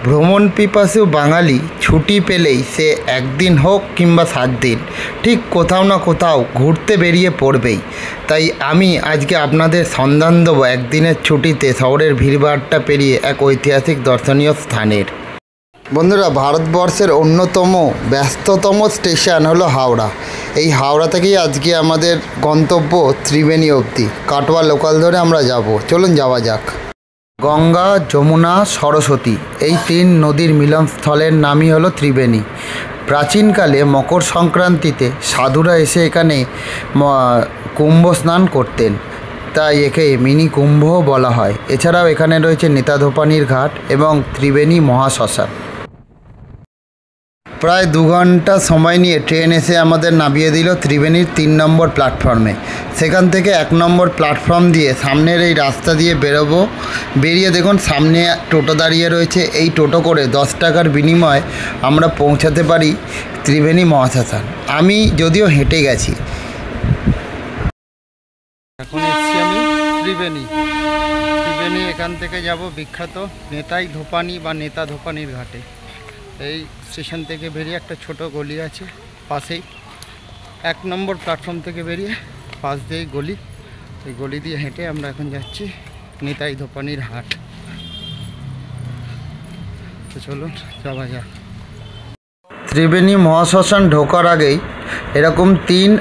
ভ্রমণ পিপাসু বাঙালি ছুটি পেলেই সে একদিন হোক কিংবা 7 দিন ঠিক কোথাও না কোথাও ঘুরতে বেরিয়ে পড়বেই। তাই আমি আজকে আপনাদের সন্ধান দেবো একদিনের ছুটিতে শহরের ভিড়ভাড়টা পেরিয়ে এক ঐতিহাসিক দর্শনীয় স্থানের। বন্ধুরা, ভারতবর্ষের অন্যতম ব্যস্ততম স্টেশন হলো হাওড়া। এই হাওড়া থেকেই আজকে আমাদের গন্তব্য ত্রিবেণী অবধি। কাটোয়া লোকাল ধরে আমরা যাব। চলুন যাওয়া যাক। গঙ্গা, যমুনা, সরস্বতী এই 3 নদীর মিলনস্থলের নামই হলো ত্রিবেণী। প্রাচীনকালে মকর সংক্রান্তিতে সাধুরা এসে এখানে কুম্ভ স্নান করতেন, তাই একে মিনি কুম্ভও বলা হয়। এছাড়াও এখানে রয়েছে নেতাধোপানির ঘাট এবং ত্রিবেণী মহাশ্মশান। প্রায় 2 ঘন্টা সময় নিয়ে ট্রেন এসে আমাদের নামিয়ে দিল ত্রিবেণীর 3 নম্বর প্ল্যাটফর্মে। সেখান থেকে 1 নম্বর প্ল্যাটফর্ম দিয়ে সামনের এই রাস্তা দিয়ে বেরোবো। বেরিয়ে দেখুন সামনে টোটো দাঁড়িয়ে রয়েছে। এই টোটো করে 10 টাকার বিনিময়ে আমরা পৌঁছাতে পারি ত্রিবেণী মহাশ্মশান। আমি যদিও হেঁটে গেছি। এখন এসছি আমি ত্রিবেণী। এখান থেকে যাব বিখ্যাত নেতাই ধোপানি বা নেতা ধোপানির ঘাটে। এই স্টেশন থেকে বেরিয়ে একটা ছোট গলি আছে পাশেই। 1 নম্বর প্ল্যাটফর্ম থেকে বেরিয়ে পাশ দিয়েই গলি। এই গলি দিয়ে হেঁটে আমরা এখন যাচ্ছি নেতাই ধোপানির হাট। তো চলুন যাওয়া যাক। ত্রিবেণী মহাশ্মশান ঢোকার আগেই এরকম 3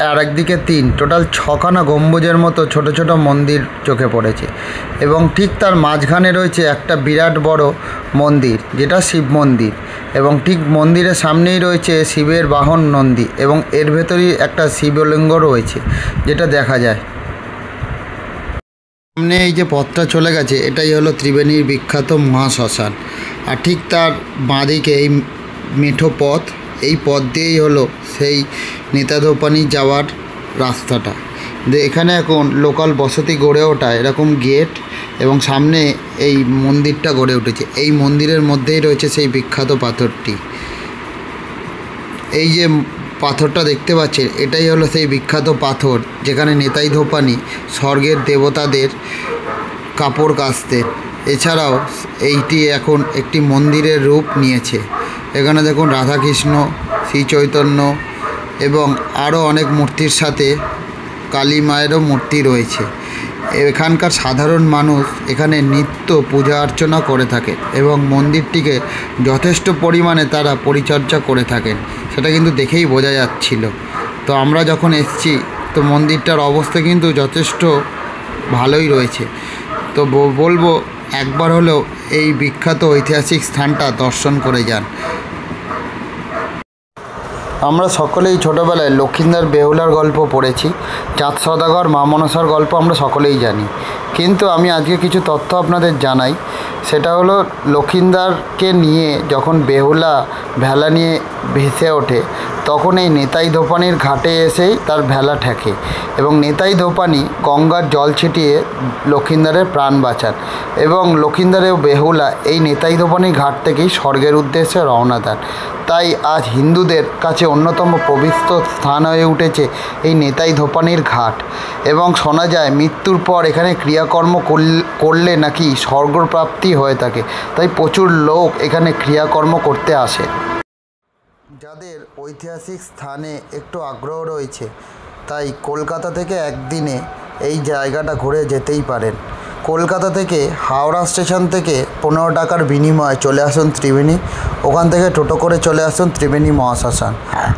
আর একদিকে 3 টোটাল 6খানা গম্বুজের মতো ছোট ছোট মন্দির চোখে পড়েছে এবং ঠিক তার মাঝখানে রয়েছে একটা বিরাট বড় মন্দির, যেটা শিব মন্দির। এবং ঠিক মন্দিরের সামনেই রয়েছে শিবের বাহন নন্দী এবং এর ভেতরেই একটা শিবলিঙ্গ রয়েছে, যেটা দেখা যায় সামনে। এই যে পথটা চলে গেছে এটাই হলো ত্রিবেণীর বিখ্যাত মহাশ্মশান। আর ঠিক তার বাঁদিকে এই মেঠো পথ, এই পথ দিয়েই হলো সেই নেতাধোপানি যাওয়ার রাস্তাটা। এখানে এখন লোকাল বসতি গড়ে ওঠা এরকম গেট এবং সামনে এই মন্দিরটা গড়ে উঠেছে। এই মন্দিরের মধ্যেই রয়েছে সেই বিখ্যাত পাথরটি। এই যে পাথরটা দেখতে পাচ্ছেন এটাই হলো সেই বিখ্যাত পাথর যেখানে নেতাই ধোপানি স্বর্গের দেবতাদের কাপড় কাচতেন। এছাড়াও এইটি এখন একটি মন্দিরের রূপ নিয়েছে। এখানে দেখুন রাধাকৃষ্ণ, শ্রী চৈতন্য এবং আরও অনেক মূর্তির সাথে কালী মায়েরও মূর্তি রয়েছে। এখানকার সাধারণ মানুষ এখানে নিত্য পূজা অর্চনা করে থাকে এবং মন্দিরটিকে যথেষ্ট পরিমাণে তারা পরিচর্যা করে থাকেন, সেটা কিন্তু দেখেই বোঝা যাচ্ছিল। তো আমরা যখন এসেছি তো মন্দিরটার অবস্থা কিন্তু যথেষ্ট ভালোই রয়েছে। তো বলবো একবার হলেও এই বিখ্যাত ঐতিহাসিক স্থানটা দর্শন করে যান। আমরা সকলেই ছোটোবেলায় লক্ষিন্দর বেহুলার গল্প পড়েছি, চাঁদ সওদাগর, মা মনসার গল্প আমরা সকলেই জানি। কিন্তু আমি আজকে কিছু তথ্য আপনাদের জানাই। সেটা হলো লক্ষিন্দরকে নিয়ে যখন বেহুলা ভেলা নিয়ে ভেসে ওঠে তখন এই নেতাই ধোপানির ঘাটে এসেই তার ভেলা ঠেকে এবং নেতাই ধোপানি গঙ্গার জল ছিটিয়ে লক্ষিন্দরের প্রাণ বাঁচান এবং লক্ষিন্দর ও বেহুলা এই নেতাই ধোপানির ঘাট থেকেই স্বর্গের উদ্দেশ্যে রওনা দেন। তাই আজ হিন্দুদের কাছে অন্যতম পবিত্র স্থান হয়ে উঠেছে এই নেতাই ধোপানির ঘাট। এবং শোনা যায় মৃত্যুর পর এখানে ক্রিয়াকর্ম করলে নাকি স্বর্গপ্রাপ্তি হয়ে থাকে, তাই প্রচুর লোক এখানে ক্রিয়াকর্ম করতে আসে। যাদের ঐতিহাসিক স্থানে একটু আগ্রহ রয়েছে তাই কলকাতা থেকে একদিনে এই জায়গাটা ঘুরে যেতেই পারেন। কলকাতা থেকে হাওড়া স্টেশন থেকে 15 টাকার বিনিময়ে চলে আসুন ত্রিবেণী। ওখান থেকে টোটো করে চলে আসুন ত্রিবেণী মহাশ্মশান।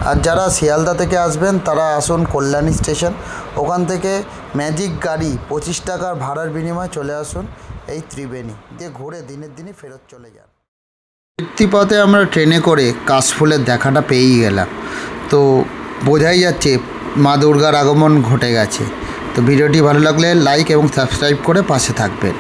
আর যারা শিয়ালদা থেকে আসবেন তারা আসুন কল্যাণী স্টেশন। ওখান থেকে ম্যাজিক গাড়ি 25 টাকার ভাড়ার বিনিময়ে চলে আসুন এই ত্রিবেণী, দিয়ে ঘুরে দিনের দিনই ফেরত চলে যান। ফিরতিপথে আমরা ট্রেনে করে কাশফুলের দেখাটা পেয়েই গেলাম। তো বোঝাই যাচ্ছে মা দুর্গার আগমন ঘটে গেছে। তো ভিডিওটি ভালো লাগলে লাইক এবং সাবস্ক্রাইব করে পাশে থাকবেন।